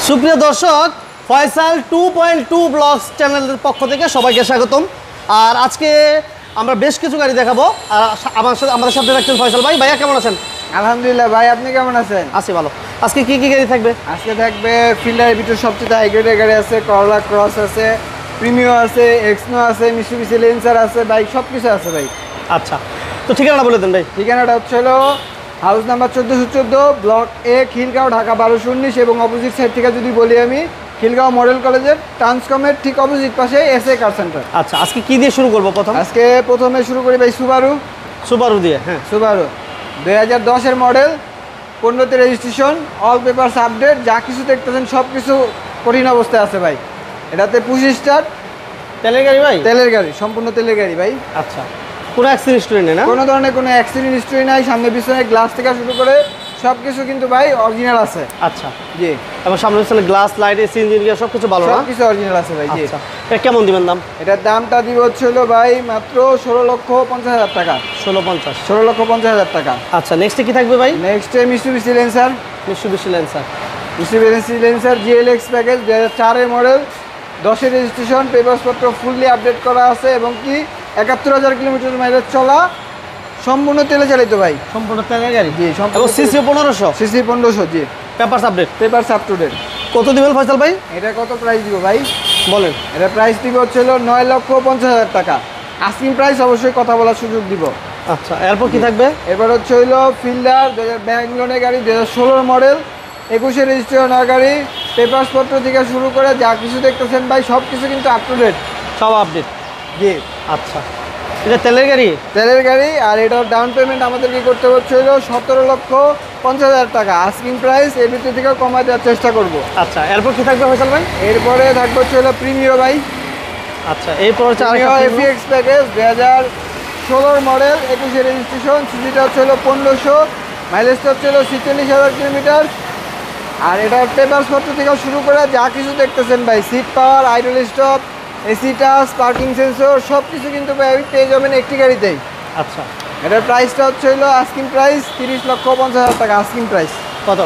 সুপ্রিয় দর্শক, ফয়সাল 2.2 ব্লগস চ্যানেলের পক্ষ থেকে সবাইকে স্বাগতম। আর আজকে আমরা বেশ কিছু গাড়ি দেখাবো। আর আমাদের সাথে রাখছেন ফয়সাল ভাই। ভাইয়া কেমন আছেন? আলহামদুলিল্লাহ ভাই, আপনি কেমন আছেন? আছি ভালো। আজকে কি কি গাড়ি থাকবে? আজকে থাকবে ফিল্ডারের ভিতরে সবচেয়ে হাই গ্রেডের গাড়ি আছে, করলা ক্রস আছে, প্রিমিও আছে, এক্সনো আছে, মিশুবিশি লেন্সার আছে, বাইক সব কিছু আছে ভাই। আচ্ছা, তো ঠিকানা বলে দেন ভাই। ঠিকানাটা হচ্ছে হলো হাউস নাম্বার 1414, ব্লক এ, খিলগাঁও, ঢাকা 1219। এবং অপোজিট সাইড থেকে যদি বলি আমি, খিলগাঁও মডেল কলেজের ট্রান্সকমের ঠিক অপোজিট পাশে এসএ কার সেন্টার। আচ্ছা, আজকে কি দিয়ে শুরু করবো? আজকে প্রথমে শুরু করি ভাই সুবারু দিয়ে। হ্যাঁ, সুবারু 2010-এর মডেল, 15তে রেজিস্ট্রেশন, অল পেপারস আপডেট, যা কিছু দেখতেছেন সব কিছু কঠিন অবস্থায় আছে ভাই। এটাতে পুশ স্টার্ট, তেলের গাড়ি ভাই? তেলের গাড়ি, সম্পূর্ণ তেলের গাড়ি ভাই। আচ্ছা, কোনো অ্যাক্সিডেন্ট হিস্টরি নেই না? কোনো ধরনের কোনো অ্যাক্সিডেন্ট হিস্টরি নাই, সামনে পিছনে গ্লাস থেকে শুরু করে সব কিছু কিন্তু ভাই অরিজিনাল আছে। আচ্ছা, জি। এবং সামনে পিছনে glass, light, AC, engine gear সব কিছু ভালো না? সব কিছু অরিজিনাল আছে ভাই। জি। আচ্ছা, এটা কেমন দিবেন দাম? এটার দামটা দিব হচ্ছে হলো ভাই মাত্র 16,50,000 টাকা। 16.50। 16,50,000 টাকা। আচ্ছা, নেক্সটে কি থাকবে ভাই? নেক্সটে Mitsubishi Lancer. Mitsubishi Lancer. Mitsubishi Lancer GLX package, 2004-এর মডেল, 10-এর রেজিস্ট্রেশন, পেপারসপত্র ফুললি আপডেট করা আছে এবং কি 71,000 কিলোমিটার মাইলেজ চলা, সম্পূর্ণ তেলে চালিত ভাই। সম্পূর্ণ তেলের গাড়ি? জি, এবং সম্পূর্ণ সিসি 1500? সিসি 1500। জি। পেপারস আপডেট? Papers up to date. কত দিবেন ফয়সাল ভাই? এটা কত প্রাইস দিব ভাই? বলেন। এটা প্রাইস দিব হচ্ছে হলো 9,50,000 টাকা। আস্কিং প্রাইস অবশ্যই কথা বলার সুযোগ দিব। আচ্ছা, এরপর কি থাকবে? এবার হচ্ছে হইলো ফিল্ডার, 2000 ব্যাংক লোনের গাড়ি, 2016 মডেল, 21-এর রেজিস্ট্রেশন গাড়ি, পেপারসপত্র থেকে শুরু করে যা কিছু দেখতেছেন ভাই সব কিছু কিন্তু আপ টু ডেট। সব আপডেট? জি। আচ্ছা, এটা তেলের গাড়ি? তেলের গাড়ি। আর এটার ডাউন পেমেন্ট আমাদের কি করতে হচ্ছে হলো 17,50,000 টাকা। আস্কিং প্রাইস এর ভিতর থেকেও কমায় দেওয়ার চেষ্টা করব। আচ্ছা, এরপর কি থাকবে ফয়সাল ভাই? এরপরে থাকবে হচ্ছে হলো প্রিমিও ভাই। আচ্ছা, এরপর হচ্ছে প্রিমিও এফিএক্স প্যাকেজ, 2016 মডেল, 21-এর রেজিস্ট্রেশন, সিসিটা হচ্ছে হলো 1500, মাইলেজটা হচ্ছে হলো 46,000 কিলোমিটার। আর এটার পেপারসপত্র থেকে শুরু করে যা কিছু দেখতেছেন ভাই, seat power, idle stop, AC touch, parking sensor সব কিছু কিন্তু ভাই পেয়ে যাবেন একটি গাড়িতেই। আচ্ছা, এটার প্রাইসটা হচ্ছে হলো আস্কিং প্রাইস 30,50,000 টাকা। আস্কিং প্রাইস কত?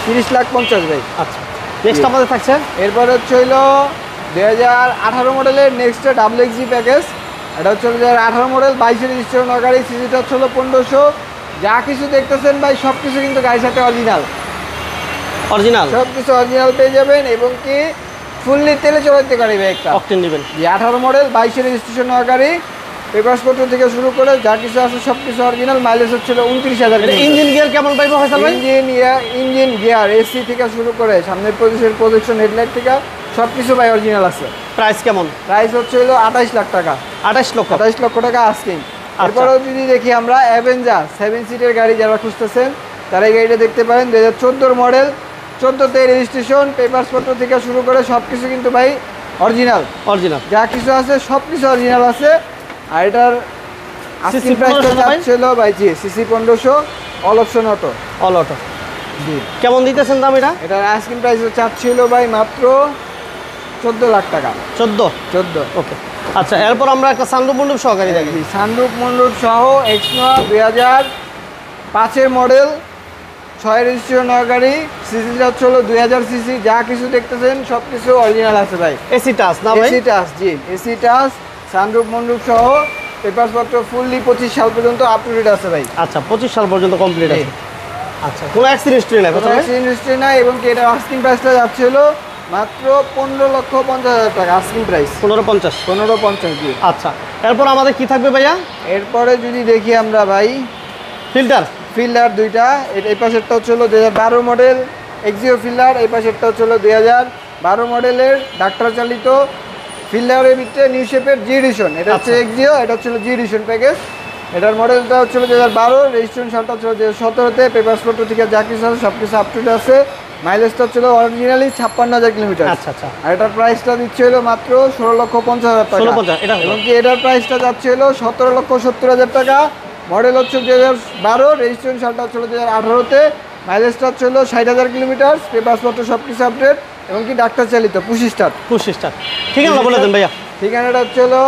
30,50,000 ভাই। আচ্ছা, নেক্সট আমাদের থাকছে? এরপর হচ্ছে হলো 2018 মডেলের নেক্সট WXG প্যাকেজ। এটা হচ্ছে 2018 মডেল, 22-এর রেজিস্ট্রেশন গাড়ি, সিসিটা হচ্ছে হলো 1500। যা কিছু দেখতেছেন ভাই সব কিছু কিন্তু গাড়ির সাথে অরিজিনাল। অরিজিনাল সব কিছু অরিজিনাল পেয়ে যাবেন এবং কি ফুললি তেলে চলাতে গাড়ি ভাই একটা। অকটেন নেবেন? যে 18 মডেল, 22-এর রেজিস্ট্রেশন গাড়ি, পেপারসপত্র থেকে শুরু করে যা কিছু আছে সব কিছু অরিজিনাল। মাইলেজ হচ্ছিল 29,000। ইঞ্জিন গিয়ার কেমন পাইবো ফয়সাল ভাই? ইঞ্জিন গিয়ার, এসি থেকে শুরু করে সামনের প্রজেকশন হেডলাইট থেকে সব কিছু ভাই অরিজিনাল আছে। প্রাইস কেমন? প্রাইস হচ্ছে হলো 28 লাখ টাকা। 28 লক্ষ? 28 লক্ষ টাকা আস্কিং। এরপরেও যদি দেখি আমরা অ্যাভেঞ্জার 7 সিটের গাড়ি যারা খুঁজতেছেন তারা এই গাড়িটা দেখতে পারেন। 2014 মডেল, 14তে রেজিস্ট্রেশন, পেপারসপত্র থেকে শুরু করে সব কিছু কিন্তু ভাই অরিজিনাল। অরিজিনাল যা কিছু আছে সব কিছু অরিজিনাল আছে। আর এটার আস্কিং প্রাইসটা যাচ্ছিল ভাই, জি, CC 1500, all option auto. All auto? জি। কেমন দিতেছেন দাম এটা? এটার আস্কিং প্রাইস চাচ্ছিল ভাই মাত্র 14 লাখ টাকা। 14? ওকে। আচ্ছা, এরপর আমরা একটা সানরুফ মন্ডপ সহকারী দেখি। সানরুফ মন্ডপ সহ এক্সনোয়া, 2005-এর মডেল, 6-এর রেজিস্ট্রেশন গাড়ি, সিসিটা হচ্ছে হলো 2000 সিসি। যা কিছু দেখতেছেন সব কিছু অরিজিনাল আছে ভাই। এসি টাচ না ভাই? এসি টাচ, জি, এসি টাচ, সানরুফ মন্ডপ সহ, পেপারসপত্র ফুললি 25 সাল পর্যন্ত আপ টু ডেট আছে ভাই। আচ্ছা, 25 সাল পর্যন্ত কমপ্লিট আছে। আচ্ছা, কোনো অ্যাক্সিডেন্ট হিস্টরি নাই? কোনো অ্যাক্সিডেন্ট হিস্টরি নাই এবং কি এটা আস্কিং প্রাইসটা যাচ্ছে হলো মাত্র 15,50,000 টাকা। Asking price 15.50? 15.50। জি। আচ্ছা, এরপর আমাদের কি থাকবে ভাইয়া? এরপরে যদি দেখি আমরা ভাই, ফিল্ডার দুইটা। এই পাশেরটা হচ্ছে হলো 2012 মডেল এক্সিও ফিল্ডার, এই পাশেরটা হচ্ছে হলো 2012 মডেলের ডাক্তার চালিত ফিল্ডারের ভিতরে নিউ শেপের জি এডিশন। এটা হচ্ছে এক্সিও, এটা হচ্ছে জি এডিশন প্যাকেজ। এটার মডেলটা হচ্ছে 2012, রেজিস্ট্রেশন সালটা হচ্ছে 2017-তে, পেপারসপত্র থেকে যা কিছু আছে সব কিছু আপ টু ডেট আছে। মাইলেজটা হচ্ছে অরিজিনালি 56,000 কিলোমিটার। আচ্ছা আচ্ছা। আর এটার প্রাইসটা দিচ্ছে হলো মাত্র 16,50,000 টাকা। 16.50 এটা এবং কি এটার প্রাইসটা যাচ্ছে হলো 17,70,000 টাকা। মডেল হচ্ছে 2012, রেজিস্ট্রেশন সালটা হচ্ছে 2018-তে, মাইলেজটা হচ্ছে হলো 60,000 কিলোমিটার, পেপারসপত্র সব কিছু আপডেট এবং কি ডাক্তার চালিত, পুশ স্টার্ট। ঠিকানা বলে দেন ভাইয়া। ঠিকানাটা হচ্ছে হলো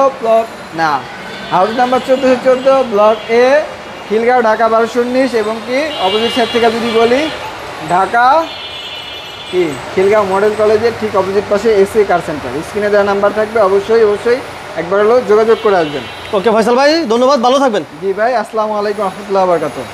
হাউস নাম্বার 1414, ব্লক এ, খিলগাঁও, ঢাকা 1219। এবং কি অপোজিট সাইড থেকে যদি বলি, ঢাকা কি খিলগাঁও মডেল কলেজের ঠিক অপোজিট পাশে এসএ কার সেন্টার। স্ক্রিনে দেওয়া নাম্বার থাকবে, অবশ্যই একবার হলো যোগাযোগ করে আসবেন। ওকে ফয়সাল ভাই, ধন্যবাদ, ভালো থাকবেন। জি ভাই, আসসালামু আলাইকুম রহমতুল্লাহ বারকাতুহ।